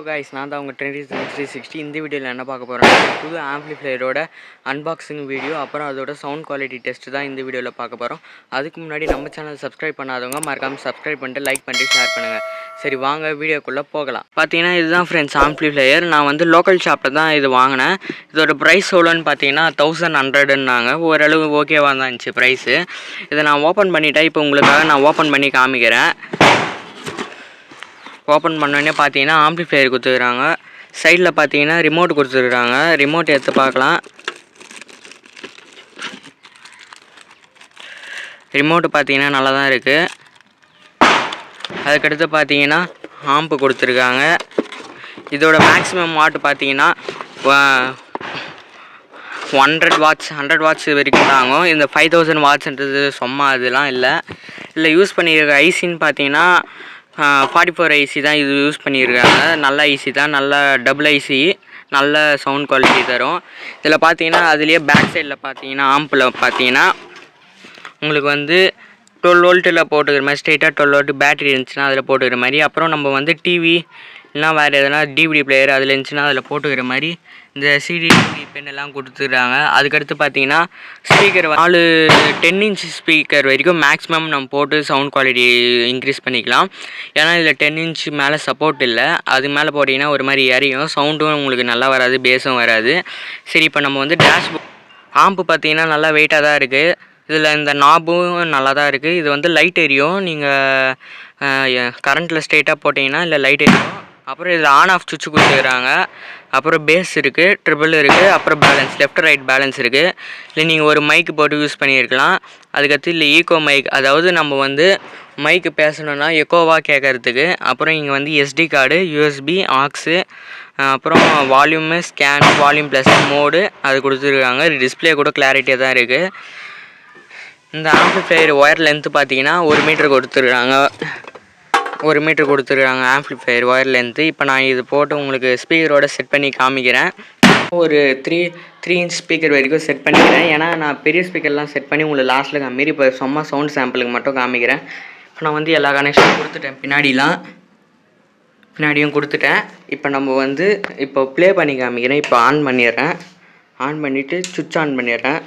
guys, நான் தான் உங்கள் Trendy Trends 360. இந்த வீடியோவில் என்ன பார்க்க போகிறோம், புது ஆம்ப்ளிஃபையரோட அன்பாக்சிங் வீடியோ, அப்புறம் அதோட சவுண்ட் குவாலிட்டி டெஸ்ட் தான் இந்த வீடியோவில் பார்க்க போகிறோம். அதுக்கு முன்னாடி நம்ம சேனல் சப்ஸ்கிரைப் பண்ணாதவங்க மறக்காமல் சப்ஸ்கிரைப் பண்ணிட்டு லைக் பண்ணிட்டு ஷேர் பண்ணுங்கள். சரி வாங்க வீடியோக்குள்ளே போகலாம். பார்த்தீங்கன்னா இதுதான் ஃப்ரெண்ட்ஸ் ஆம்ப்ளிஃபையர். நான் வந்து லோக்கல் ஷாப்பில் தான் இது வாங்கினேன். இதோட ப்ரைஸ் எவ்வளோன்னு பார்த்தீங்கன்னா 1100ன்னாங்க. ஓரளவு ஓகேவாக தான் இருந்துச்சு ப்ரைஸு. இதை நான் ஓப்பன் பண்ணிட்டேன். இப்போ உங்களுக்காக நான் ஓப்பன் பண்ணி காமிக்கிறேன். ஓப்பன் பண்ணோடனே பார்த்தீங்கன்னா ஆம்ப்ளிஃபையர் கொடுத்துருக்காங்க. சைடில் பார்த்தீங்கன்னா ரிமோட் கொடுத்துருக்காங்க. ரிமோட் எடுத்து பார்க்கலாம். ரிமோட்டு பார்த்தீங்கன்னா நல்லா தான் இருக்குது. அதுக்கடுத்து பார்த்தீங்கன்னா ஆம்பு கொடுத்துருக்காங்க. இதோட மேக்ஸிமம் வாட் பார்த்தீங்கன்னா 100 வாட்ஸ் வரைக்கும் தாங்கும். இந்த 5000 வாட்ஸ்ன்றது சும்மா அதெல்லாம் இல்லை. யூஸ் பண்ணியிருக்க ஐசின்னு பார்த்தீங்கன்னா 44 ஐசி தான் இது யூஸ் பண்ணியிருக்காங்க. நல்ல ஐசி தான், நல்ல டபுள் ஐசி, நல்ல சவுண்ட் குவாலிட்டி தரும். இதில் பார்த்தீங்கன்னா அதுலேயே பேக் சைடில் பார்த்தீங்கன்னா ஆம்பில் பார்த்தீங்கன்னா உங்களுக்கு வந்து 12 வோல்ட்டில் போட்டுக்கிற மாதிரி, ஸ்ட்ரெயிட்டாக 12 வோல்ட் பேட்டரி இருந்துச்சுன்னா அதில் போட்டுக்கிற மாதிரி, அப்புறம் நம்ம வந்து டிவி இல்லைனா வேறு எதனா டிவிடி பிளேயர் அதில் இருந்துச்சுன்னா அதில் போட்டுக்கிற மாதிரி இந்த சிடி பென் எல்லாம் கொடுத்துருக்காங்க. அதுக்கடுத்து பார்த்தீங்கன்னா ஸ்பீக்கர் 10 இன்ச் ஸ்பீக்கர் வரைக்கும் மேக்ஸிமம் நம்ம போட்டு சவுண்ட் குவாலிட்டி இன்க்ரீஸ் பண்ணிக்கலாம். ஏன்னா இதில் 10 இன்ச் மேலே சப்போர்ட் இல்லை. அது மேலே போட்டிங்கன்னா ஒரு மாதிரி எரியும், சவுண்டும் உங்களுக்கு நல்லா வராது, பேஸும் வராது. சரி, இப்போ நம்ம வந்து ஆம்பு பார்த்தீங்கன்னா நல்லா வெயிட்டாக தான் இருக்குது. இதில் இந்த நாபும் நல்லா தான் இருக்குது. இது வந்து லைட் எரியும். நீங்கள் கரண்ட்டில் ஸ்ட்ரெயிட்டாக போட்டிங்கன்னா இல்லை லைட் எரியும். அப்புறம் இதில் ஆன் ஆஃப் சுவிட்ச் கொடுத்துக்கிறாங்க. அப்புறம் பேஸ் இருக்குது, ட்ரிபிள் இருக்குது, அப்புறம் பேலன்ஸ், லெஃப்ட் ரைட் பேலன்ஸ் இருக்குது. இல்லை நீங்கள் ஒரு மைக்கு போட்டு யூஸ் பண்ணியிருக்கலாம். அதுக்கடுத்து இல்லை ஈகோ மைக், அதாவது நம்ம வந்து மைக்கு பேசணுன்னா எக்கோவாக கேட்குறதுக்கு. அப்புறம் இங்கே வந்து எஸ்டி கார்டு, யூஎஸ்பி, ஆக்ஸு, அப்புறம் volume, scan, volume plus mode அது கொடுத்துருக்காங்க. டிஸ்பிளே கூட கிளாரிட்டியாக தான் இருக்குது. இந்த ஆம்ப்ளிஃபையர் ஒயர் லென்த்து பார்த்தீங்கன்னா 1 மீட்டர் கொடுத்துருக்காங்க. 1 மீட்டர் கொடுத்துருக்காங்க ஆம்ப்ளிஃபையர் ஒயர் லென்த்து. இப்போ நான் இது போட்டு உங்களுக்கு ஸ்பீக்கரோடு செட் பண்ணி காமிக்கிறேன். ஒரு 3 இன்ச் ஸ்பீக்கர் வரைக்கும் செட் பண்ணிக்கிறேன். ஏன்னா நான் பெரிய ஸ்பீக்கர்லாம் செட் பண்ணி உங்களுக்கு லாஸ்ட்டில் காமிக்கிறேன். இப்போ சும்மா சவுண்ட் சாம்பிளுக்கு மட்டும் காமிக்கிறேன். இப்போ நான் வந்து எல்லா கனெக்ஷனும் கொடுத்துட்டேன். பின்னாடியும் கொடுத்துட்டேன். இப்போ நம்ம வந்து இப்போ ப்ளே பண்ணி காமிக்கிறேன். இப்போ ஆன் பண்ணிடுறேன். ஆன் பண்ணிவிட்டு சுவிட்ச் ஆன் பண்ணிடுறேன்.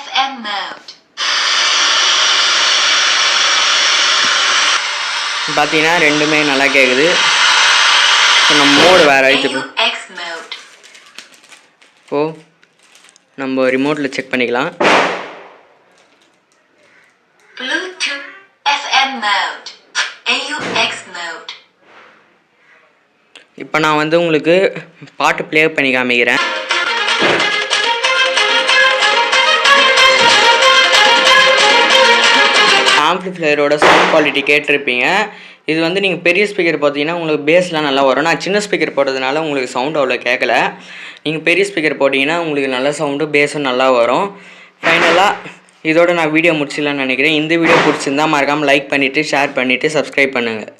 FM mode. பார்த்தீங்கன்னா ரெண்டுமே நல்லா கேட்குது. இப்போ நம்ம மோடு வேறு ஆயிடுச்சு. இப்போது நம்ம ரிமோட்டில் செக் பண்ணிக்கலாம். இப்போ நான் வந்து உங்களுக்கு பாட்டு ப்ளே பண்ணி காமிக்கிறேன். ஆம்ப்ளிஃபையரோட சவுண்ட் குவாலிட்டி கேட்டிருப்பீங்க. இது வந்து நீங்கள் பெரிய ஸ்பீக்கர் பார்த்தீங்கன்னா உங்களுக்கு பேஸ்லாம் நல்லா வரும். நான் சின்ன ஸ்பீக்கர் போட்டதுனால உங்களுக்கு சவுண்ட் அவ்வளோ கேட்கல. நீங்கள் பெரிய ஸ்பீக்கர் போட்டிங்கன்னா உங்களுக்கு நல்ல சவுண்டு, பேஸும் நல்லா வரும். ஃபைனலாக இதோட நான் வீடியோ முடிச்சிடலான்னு நினைக்கிறேன். இந்த வீடியோ பிடிச்சிருந்தா மறக்காமல் லைக் பண்ணிவிட்டு ஷேர் பண்ணிவிட்டு சப்ஸ்கிரைப் பண்ணுங்கள்.